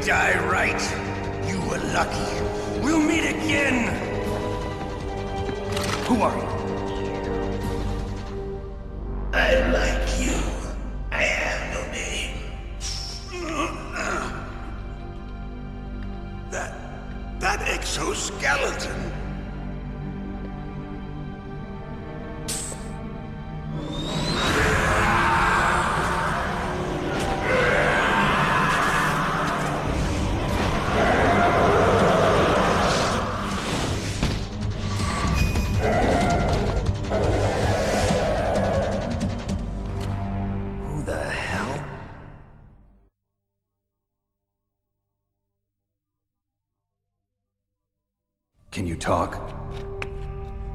die right. You were lucky. We'll meet again! Who are you? I like you. I have no name. That exoskeleton. Who the hell? Can you talk?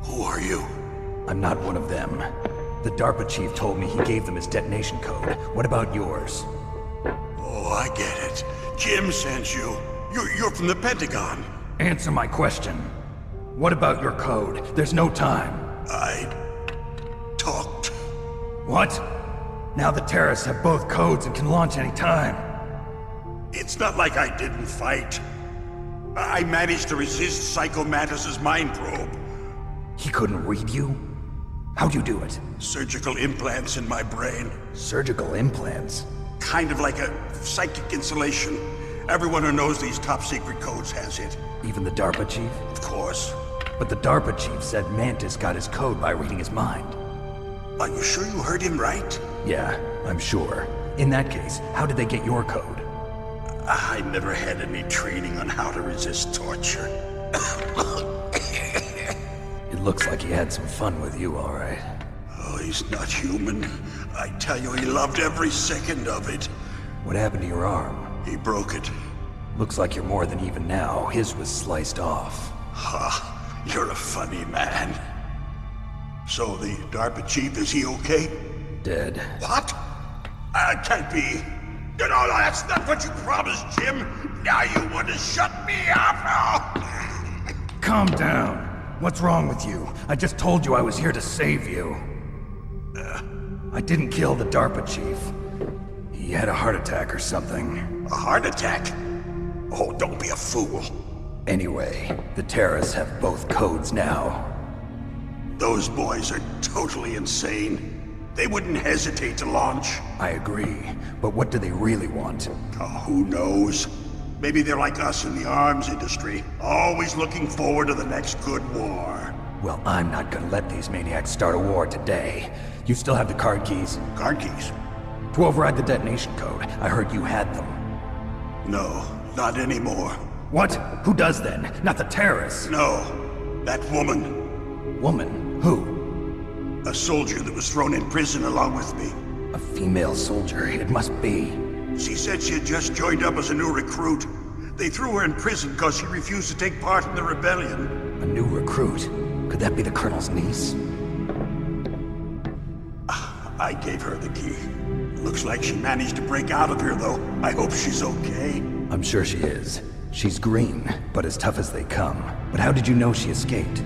Who are you? I'm not one of them. The DARPA chief told me he gave them his detonation code. What about yours? Oh, I get it. Jim sent you. You're from the Pentagon. Answer my question. What about your code? There's no time. I talked. What? Now the terrorists have both codes and can launch any time. It's not like I didn't fight. I managed to resist Psycho Mantis's mind probe. He couldn't read you? How'd you do it? Surgical implants in my brain. Surgical implants? Kind of like a psychic insulation. Everyone who knows these top secret codes has it. Even the DARPA chief? Of course. But the DARPA chief said Mantis got his code by reading his mind. Are you sure you heard him right? Yeah, I'm sure. In that case, how did they get your code? I never had any training on how to resist torture. It looks like he had some fun with you, all right. Oh, he's not human. I tell you, he loved every second of it. What happened to your arm? He broke it. Looks like you're more than even now. His was sliced off. Ha, you're a funny man. So the DARPA chief, is he okay? Dead. What? Can't be. No, that's not what you promised, Jim. Now you want to shut me up? Calm down. What's wrong with you? I just told you I was here to save you. I didn't kill the DARPA chief. He had a heart attack or something. A heart attack? Oh, don't be a fool. Anyway, the terrorists have both codes now. Those boys are totally insane. They wouldn't hesitate to launch. I agree, but what do they really want? Oh, who knows? Maybe they're like us in the arms industry, always looking forward to the next good war. Well, I'm not gonna let these maniacs start a war today. You still have the card keys? Card keys? To override the detonation code. I heard you had them. No, not anymore. What? Who does then? Not the terrorists. No, that woman. Woman? Who? A soldier that was thrown in prison along with me. A female soldier, it must be. She said she had just joined up as a new recruit. They threw her in prison because she refused to take part in the rebellion. A new recruit? Could that be the Colonel's niece? I gave her the key. Looks like she managed to break out of here, though. I hope she's okay. I'm sure she is. She's green, but as tough as they come. But how did you know she escaped?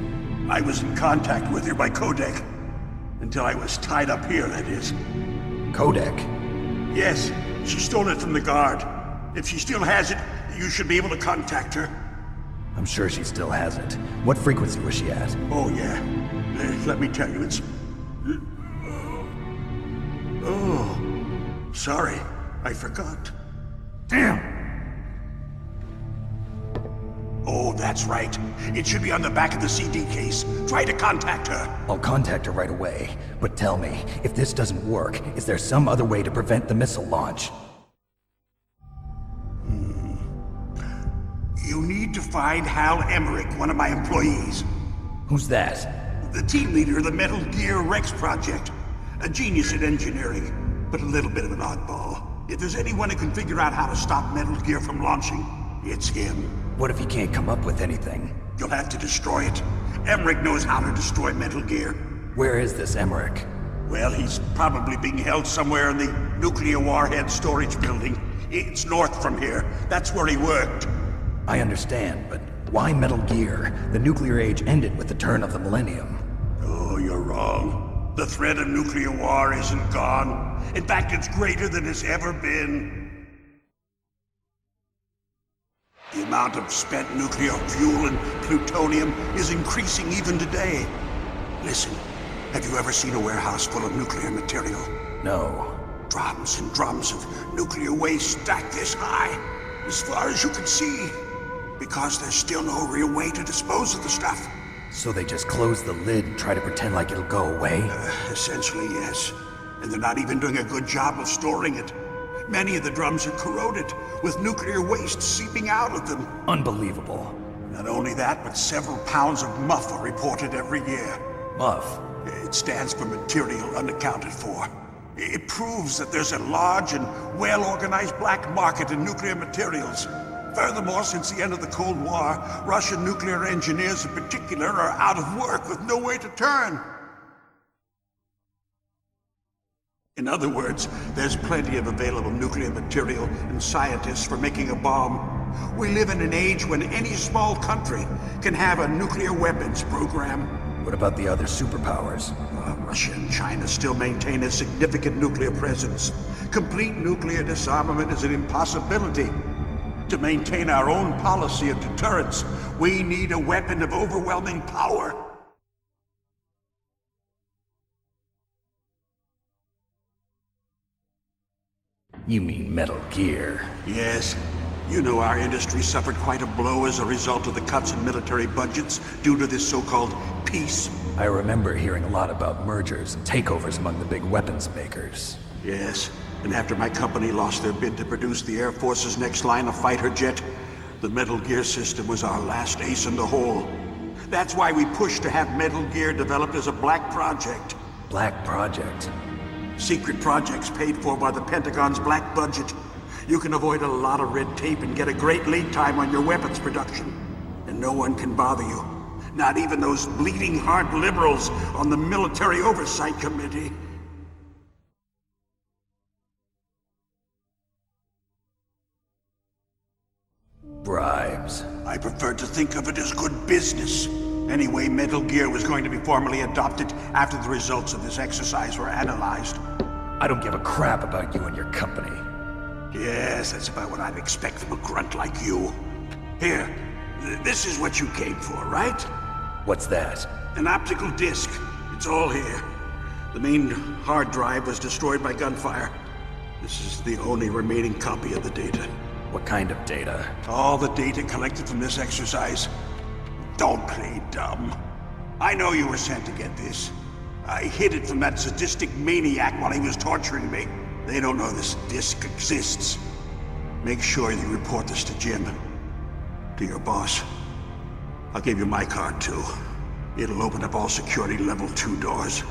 I was in contact with her by codec. Until I was tied up here, that is. Codec? Yes, she stole it from the guard. If she still has it, you should be able to contact her. I'm sure she still has it. What frequency was she at? Oh, yeah. Let me tell you, it's... Oh, sorry. I forgot. Damn! Oh, that's right. It should be on the back of the CD case. Try to contact her. I'll contact her right away. But tell me, if this doesn't work, is there some other way to prevent the missile launch? You need to find Hal Emmerich, one of my employees. Who's that? The team leader of the Metal Gear Rex project. A genius at engineering, but a little bit of an oddball. If there's anyone who can figure out how to stop Metal Gear from launching, it's him. What if he can't come up with anything? You'll have to destroy it. Emmerich knows how to destroy Metal Gear. Where is this Emmerich? Well, he's probably being held somewhere in the nuclear warhead storage building. It's north from here. That's where he worked. I understand, but why Metal Gear? The nuclear age ended with the turn of the millennium. Oh, you're wrong. The threat of nuclear war isn't gone. In fact, it's greater than it's ever been. amount of spent nuclear fuel and plutonium is increasing even today. Listen, have you ever seen a warehouse full of nuclear material? No. Drums and drums of nuclear waste stacked this high, as far as you can see. Because there's still no real way to dispose of the stuff. So they just close the lid and try to pretend like it'll go away? Essentially, yes. And they're not even doing a good job of storing it. Many of the drums are corroded, with nuclear waste seeping out of them. Unbelievable. Not only that, but several pounds of MUF are reported every year. MUF? It stands for material unaccounted for. It proves that there's a large and well-organized black market in nuclear materials. Furthermore, since the end of the Cold War, Russian nuclear engineers in particular are out of work with no way to turn. In other words, there's plenty of available nuclear material and scientists for making a bomb. We live in an age when any small country can have a nuclear weapons program. What about the other superpowers? Russia and China still maintain a significant nuclear presence. Complete nuclear disarmament is an impossibility. To maintain our own policy of deterrence, we need a weapon of overwhelming power. You mean Metal Gear? Yes. You know our industry suffered quite a blow as a result of the cuts in military budgets due to this so-called peace. I remember hearing a lot about mergers and takeovers among the big weapons makers. Yes, and after my company lost their bid to produce the Air Force's next line of fighter jet, the Metal Gear system was our last ace in the hole. That's why we pushed to have Metal Gear developed as a black project. Black Project? Secret projects paid for by the Pentagon's black budget. You can avoid a lot of red tape and get a great lead time on your weapons production. And no one can bother you. Not even those bleeding heart liberals on the Military Oversight Committee. Bribes. I prefer to think of it as good business. Anyway, Metal Gear was going to be formally adopted after the results of this exercise were analyzed. I don't give a crap about you and your company. Yes, that's about what I'd expect from a grunt like you. Here, this is what you came for, right? What's that? An optical disc. It's all here. The main hard drive was destroyed by gunfire. This is the only remaining copy of the data. What kind of data? All the data collected from this exercise. Don't play dumb. I know you were sent to get this. I hid it from that sadistic maniac while he was torturing me. They don't know this disc exists. Make sure you report this to Jim. To your boss. I'll give you my card, too. It'll open up all security level 2 doors.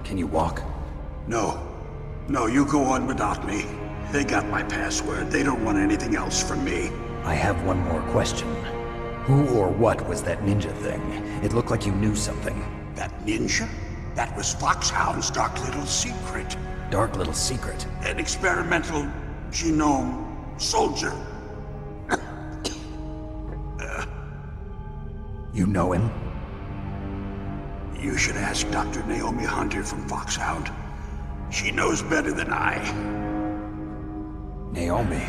Can you walk? No. No, you go on without me. They got my password. They don't want anything else from me. I have one more question. Who or what was that ninja thing? It looked like you knew something. That ninja? That was Foxhound's dark little secret. Dark little secret? An experimental genome soldier. You know him? You should ask Dr. Naomi Hunter from Foxhound. She knows better than I. Naomi?